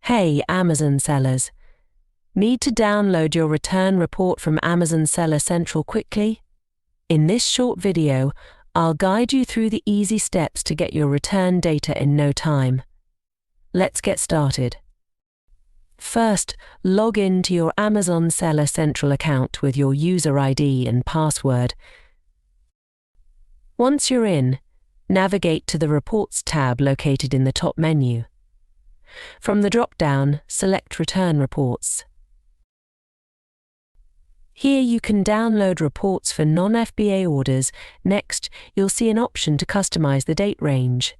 Hey Amazon sellers! Need to download your return report from Amazon Seller Central quickly? In this short video, I'll guide you through the easy steps to get your return data in no time. Let's get started. First, log in to your Amazon Seller Central account with your user ID and password. Once you're in, navigate to the Reports tab located in the top menu. From the drop-down, select Return Reports. Here you can download reports for non-FBA orders. Next, you'll see an option to customize the date range.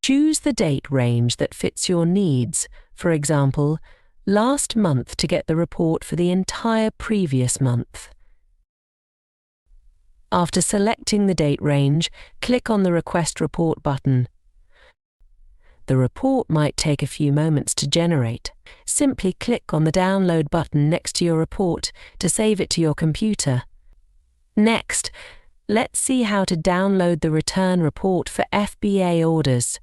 Choose the date range that fits your needs, for example, last month to get the report for the entire previous month. After selecting the date range, click on the Request Report button. The report might take a few moments to generate. Simply click on the Download button next to your report to save it to your computer. Next, let's see how to download the return report for FBA orders.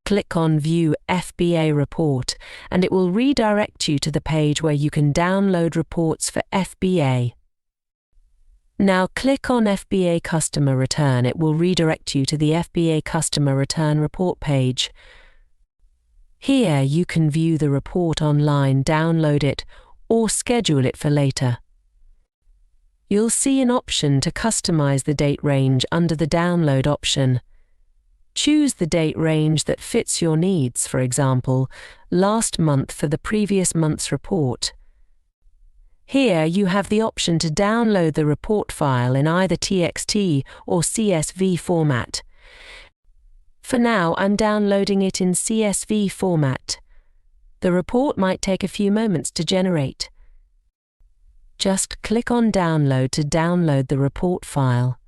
Click on View FBA Report, and it will redirect you to the page where you can download reports for FBA. Now click on FBA Customer Return. It will redirect you to the FBA Customer Return Report page. Here you can view the report online, download it, or schedule it for later. You'll see an option to customize the date range under the Download option. Choose the date range that fits your needs, for example, last month for the previous month's report. Here you have the option to download the report file in either TXT or CSV format. For now, I'm downloading it in CSV format. The report might take a few moments to generate. Just click on Download to download the report file.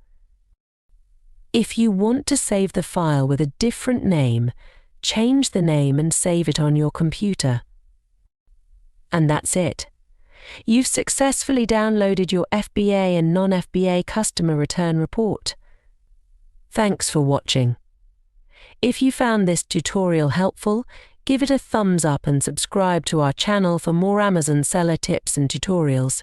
If you want to save the file with a different name, change the name and save it on your computer. And that's it. You've successfully downloaded your FBA and non-FBA customer return report. Thanks for watching. If you found this tutorial helpful, give it a thumbs up and subscribe to our channel for more Amazon seller tips and tutorials.